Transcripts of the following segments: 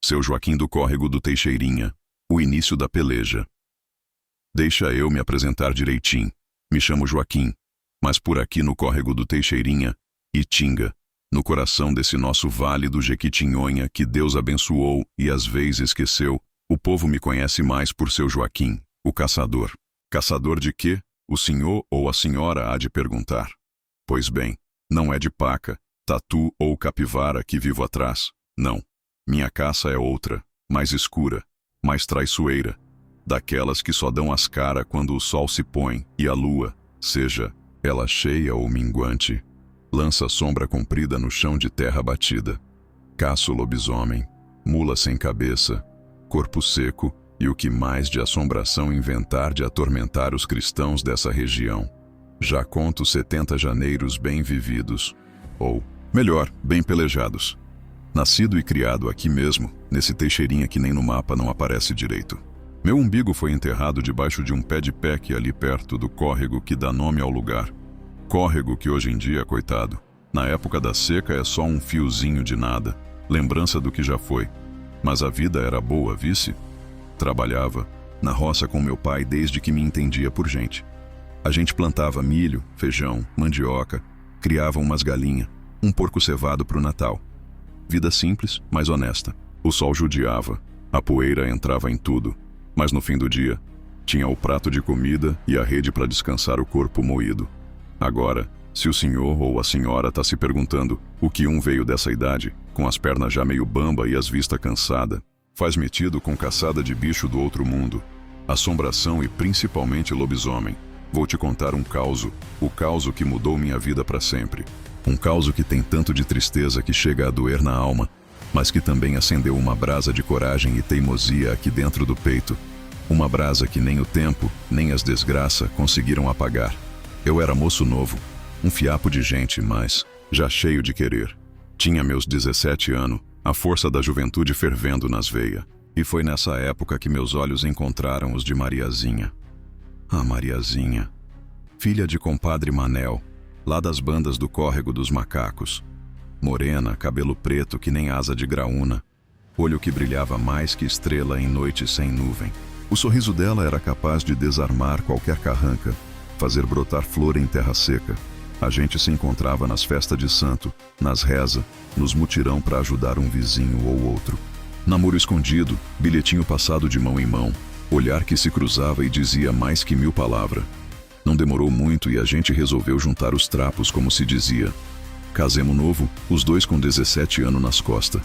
Seu Joaquim do Córrego do Teixeirinha. O início da peleja. Deixa eu me apresentar direitinho. Me chamo Joaquim, mas por aqui no Córrego do Teixeirinha, Itinga, no coração desse nosso vale do Jequitinhonha que Deus abençoou e às vezes esqueceu, o povo me conhece mais por seu Joaquim, o caçador. Caçador de quê? O senhor ou a senhora há de perguntar. Pois bem, não é de paca, tatu ou capivara que vivo atrás, não. Minha caça é outra, mais escura, mais traiçoeira, daquelas que só dão as caras quando o sol se põe e a lua, seja ela cheia ou minguante, lança sombra comprida no chão de terra batida. Caço lobisomem, mula sem cabeça, corpo seco e o que mais de assombração inventar de atormentar os cristãos dessa região. Já conto 70 janeiros bem vividos, ou, melhor, bem pelejados. Nascido e criado aqui mesmo, nesse Teixeirinha que nem no mapa não aparece direito. Meu umbigo foi enterrado debaixo de um pé de peque ali perto do córrego que dá nome ao lugar. Córrego que hoje em dia, coitado, na época da seca é só um fiozinho de nada, lembrança do que já foi. Mas a vida era boa, vice? Trabalhava na roça com meu pai desde que me entendia por gente. A gente plantava milho, feijão, mandioca, criava umas galinhas, um porco cevado pro Natal. Vida simples, mas honesta. O sol judiava, a poeira entrava em tudo, mas no fim do dia, tinha o prato de comida e a rede para descansar o corpo moído. Agora, se o senhor ou a senhora tá se perguntando o que veio dessa idade, com as pernas já meio bamba e as vistas cansada, faz metido com caçada de bicho do outro mundo, assombração e principalmente lobisomem, vou te contar um causo, o causo que mudou minha vida para sempre. Um causo que tem tanto de tristeza que chega a doer na alma, mas que também acendeu uma brasa de coragem e teimosia aqui dentro do peito. Uma brasa que nem o tempo, nem as desgraças conseguiram apagar. Eu era moço novo, um fiapo de gente, mas já cheio de querer. Tinha meus 17 anos, a força da juventude fervendo nas veias. E foi nessa época que meus olhos encontraram os de Mariazinha. Ah, Mariazinha, filha de compadre Manel, lá das bandas do Córrego dos Macacos. Morena, cabelo preto que nem asa de graúna, olho que brilhava mais que estrela em noite sem nuvem. O sorriso dela era capaz de desarmar qualquer carranca, fazer brotar flor em terra seca. A gente se encontrava nas festas de santo, nas rezas, nos mutirão para ajudar um vizinho ou outro. Namoro escondido, bilhetinho passado de mão em mão, olhar que se cruzava e dizia mais que 1000 palavras. Não demorou muito e a gente resolveu juntar os trapos, como se dizia. Casemo novo, os dois com 17 anos nas costas.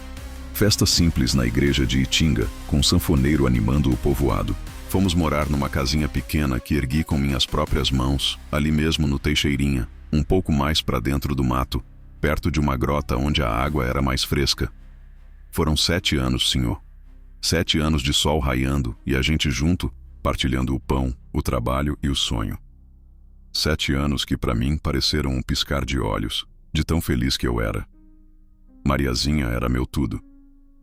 Festa simples na igreja de Itinga, com um sanfoneiro animando o povoado. Fomos morar numa casinha pequena que ergui com minhas próprias mãos, ali mesmo no Teixeirinha, um pouco mais para dentro do mato, perto de uma grota onde a água era mais fresca. Foram 7 anos, senhor. 7 anos de sol raiando e a gente junto, partilhando o pão, o trabalho e o sonho. 7 anos que para mim pareceram um piscar de olhos, de tão feliz que eu era. Mariazinha era meu tudo.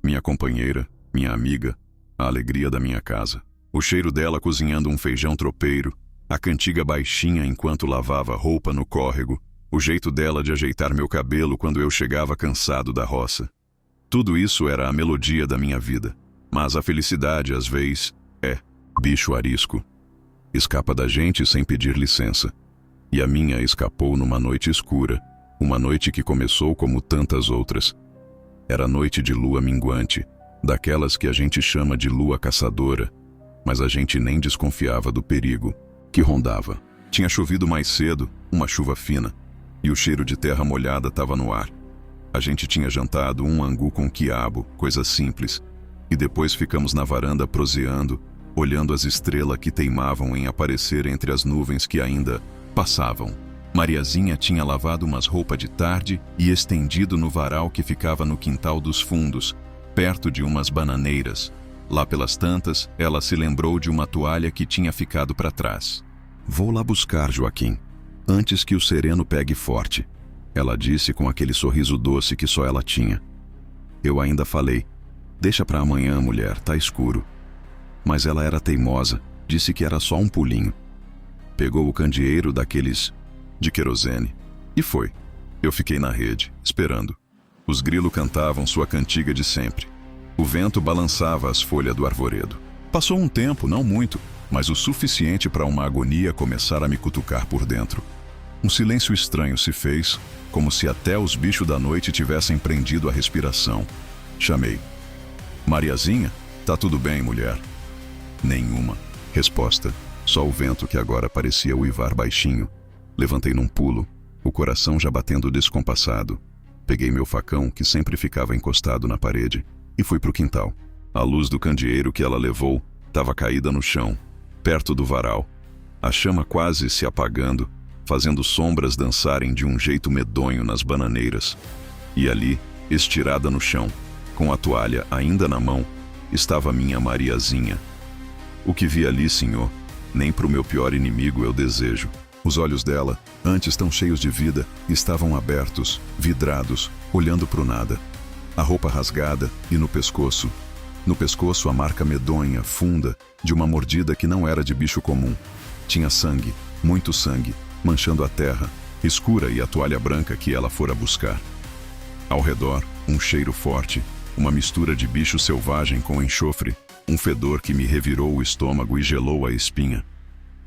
Minha companheira, minha amiga, a alegria da minha casa. O cheiro dela cozinhando um feijão tropeiro, a cantiga baixinha enquanto lavava roupa no córrego, o jeito dela de ajeitar meu cabelo quando eu chegava cansado da roça. Tudo isso era a melodia da minha vida. Mas a felicidade, às vezes, é bicho arisco. Escapa da gente sem pedir licença. E a minha escapou numa noite escura, uma noite que começou como tantas outras. Era noite de lua minguante, daquelas que a gente chama de lua caçadora, mas a gente nem desconfiava do perigo que rondava. Tinha chovido mais cedo, uma chuva fina, e o cheiro de terra molhada estava no ar. A gente tinha jantado um angu com quiabo, coisa simples, e depois ficamos na varanda proseando, olhando as estrelas que teimavam em aparecer entre as nuvens que ainda passavam. Mariazinha tinha lavado umas roupas de tarde e estendido no varal que ficava no quintal dos fundos, perto de umas bananeiras. Lá pelas tantas, ela se lembrou de uma toalha que tinha ficado para trás. "Vou lá buscar, Joaquim, antes que o sereno pegue forte", ela disse com aquele sorriso doce que só ela tinha. Eu ainda falei: "Deixa para amanhã, mulher, tá escuro." Mas ela era teimosa, disse que era só um pulinho. Pegou o candeeiro daqueles de querosene e foi. Eu fiquei na rede, esperando. Os grilos cantavam sua cantiga de sempre. O vento balançava as folhas do arvoredo. Passou um tempo, não muito, mas o suficiente para uma agonia começar a me cutucar por dentro. Um silêncio estranho se fez, como se até os bichos da noite tivessem prendido a respiração. Chamei. Mariazinha? Tá tudo bem, mulher? Nenhuma resposta. Só o vento que agora parecia uivar baixinho. Levantei num pulo, o coração já batendo descompassado. Peguei meu facão, que sempre ficava encostado na parede, e fui pro quintal. A luz do candeeiro que ela levou estava caída no chão, perto do varal. A chama quase se apagando, fazendo sombras dançarem de um jeito medonho nas bananeiras. E ali, estirada no chão, com a toalha ainda na mão, estava minha Mariazinha. O que vi ali, senhor, nem pro meu pior inimigo eu desejo. Os olhos dela, antes tão cheios de vida, estavam abertos, vidrados, olhando pro nada. A roupa rasgada e no pescoço a marca medonha, funda, de uma mordida que não era de bicho comum. Tinha sangue, muito sangue, manchando a terra, escura e a toalha branca que ela fora buscar. Ao redor, um cheiro forte, uma mistura de bicho selvagem com enxofre, um fedor que me revirou o estômago e gelou a espinha.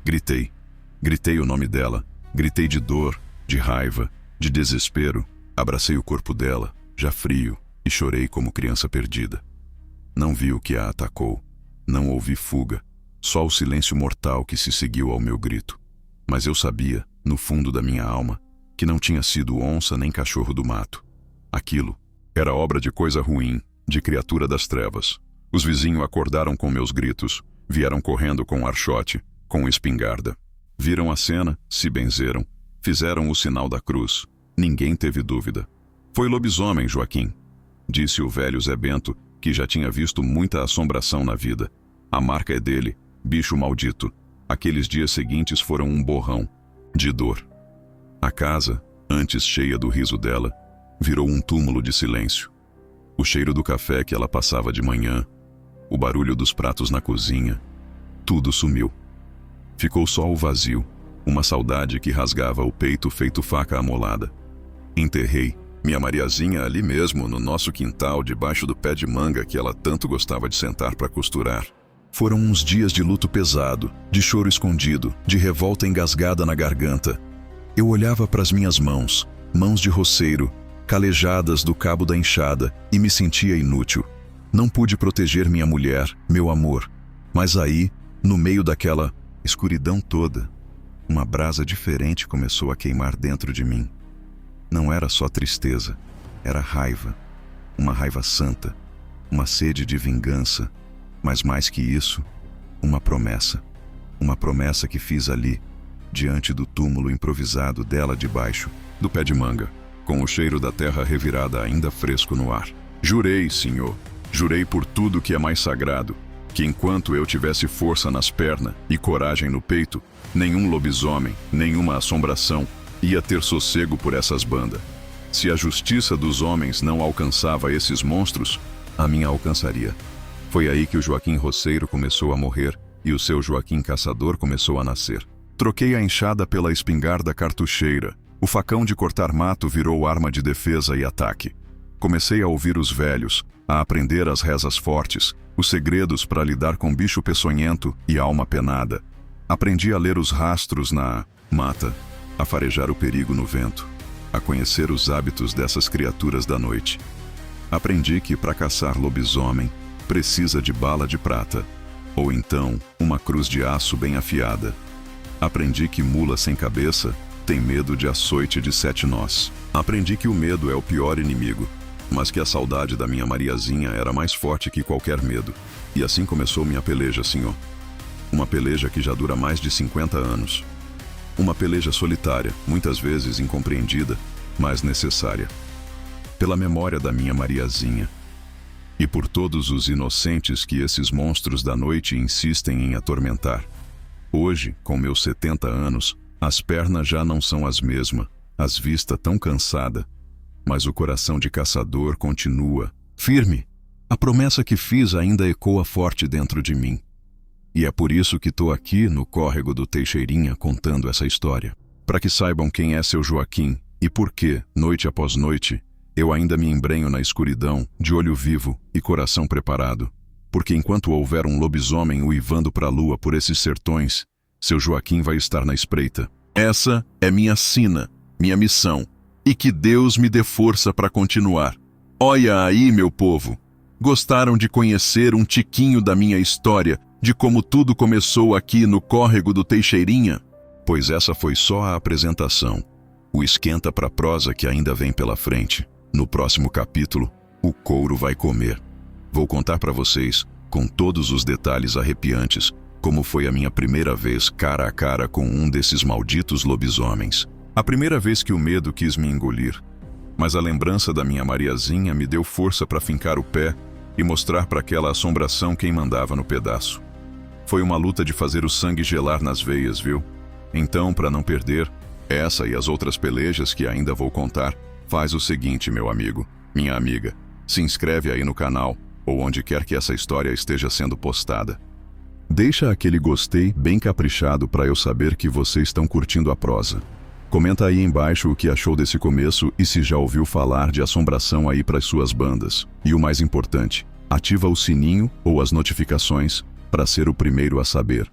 Gritei o nome dela, gritei de dor, de raiva, de desespero, abracei o corpo dela, já frio, e chorei como criança perdida. Não vi o que a atacou, não ouvi fuga, só o silêncio mortal que se seguiu ao meu grito. Mas eu sabia, no fundo da minha alma, que não tinha sido onça nem cachorro do mato. Aquilo era obra de coisa ruim, de criatura das trevas. Os vizinhos acordaram com meus gritos, vieram correndo com archote, com espingarda. Viram a cena, se benzeram, fizeram o sinal da cruz. Ninguém teve dúvida. Foi lobisomem, Joaquim, disse o velho Zé Bento, que já tinha visto muita assombração na vida. A marca é dele, bicho maldito. Aqueles dias seguintes foram um borrão, de dor. A casa, antes cheia do riso dela, virou um túmulo de silêncio. O cheiro do café que ela passava de manhã, o barulho dos pratos na cozinha, tudo sumiu. Ficou só o vazio, uma saudade que rasgava o peito feito faca amolada. Enterrei minha Mariazinha ali mesmo, no nosso quintal, debaixo do pé de manga que ela tanto gostava de sentar para costurar. Foram uns dias de luto pesado, de choro escondido, de revolta engasgada na garganta. Eu olhava para as minhas mãos de roceiro, calejadas do cabo da enxada, e me sentia inútil. Não pude proteger minha mulher, meu amor. Mas aí, no meio daquela escuridão toda, uma brasa diferente começou a queimar dentro de mim. Não era só tristeza, era raiva, uma raiva santa, uma sede de vingança, mas mais que isso, uma promessa que fiz ali, diante do túmulo improvisado dela debaixo do pé de manga, com o cheiro da terra revirada ainda fresco no ar. Jurei, senhor, jurei por tudo que é mais sagrado, que enquanto eu tivesse força nas pernas e coragem no peito, nenhum lobisomem, nenhuma assombração ia ter sossego por essas bandas. Se a justiça dos homens não alcançava esses monstros, a minha alcançaria. Foi aí que o Joaquim Roceiro começou a morrer e o seu Joaquim Caçador começou a nascer. Troquei a enxada pela espingarda cartucheira. O facão de cortar mato virou arma de defesa e ataque. Comecei a ouvir os velhos, a aprender as rezas fortes, os segredos para lidar com bicho peçonhento e alma penada. Aprendi a ler os rastros na mata, a farejar o perigo no vento, a conhecer os hábitos dessas criaturas da noite. Aprendi que para caçar lobisomem precisa de bala de prata, ou então uma cruz de aço bem afiada. Aprendi que mula sem cabeça tem medo de açoite de 7 nós. Aprendi que o medo é o pior inimigo, mas que a saudade da minha Mariazinha era mais forte que qualquer medo. E assim começou minha peleja, senhor. Uma peleja que já dura mais de 50 anos. Uma peleja solitária, muitas vezes incompreendida, mas necessária. Pela memória da minha Mariazinha. E por todos os inocentes que esses monstros da noite insistem em atormentar. Hoje, com meus 70 anos, as pernas já não são as mesmas, as vistas tão cansada, mas o coração de caçador continua, firme. A promessa que fiz ainda ecoa forte dentro de mim. E é por isso que estou aqui no córrego do Teixeirinha contando essa história. Para que saibam quem é seu Joaquim e por que, noite após noite, Eu ainda me embrenho na escuridão, de olho vivo e coração preparado. Porque enquanto houver um lobisomem uivando para a lua por esses sertões, seu Joaquim vai estar na espreita. Essa é minha sina, minha missão. E que Deus me dê força para continuar. Olha aí, meu povo. Gostaram de conhecer um tiquinho da minha história, de como tudo começou aqui no córrego do Teixeirinha? Pois essa foi só a apresentação. O esquenta para a prosa que ainda vem pela frente. No próximo capítulo, o couro vai comer. Vou contar para vocês, com todos os detalhes arrepiantes, como foi a minha primeira vez cara a cara com um desses malditos lobisomens. A primeira vez que o medo quis me engolir. Mas a lembrança da minha Mariazinha me deu força para fincar o pé e mostrar para aquela assombração quem mandava no pedaço. Foi uma luta de fazer o sangue gelar nas veias, viu? Então, para não perder essa e as outras pelejas que ainda vou contar, faz o seguinte, meu amigo, minha amiga. Se inscreve aí no canal, ou onde quer que essa história esteja sendo postada. Deixa aquele gostei bem caprichado para eu saber que vocês estão curtindo a prosa. Comenta aí embaixo o que achou desse começo e se já ouviu falar de assombração aí para suas bandas. E o mais importante, ativa o sininho ou as notificações para ser o primeiro a saber.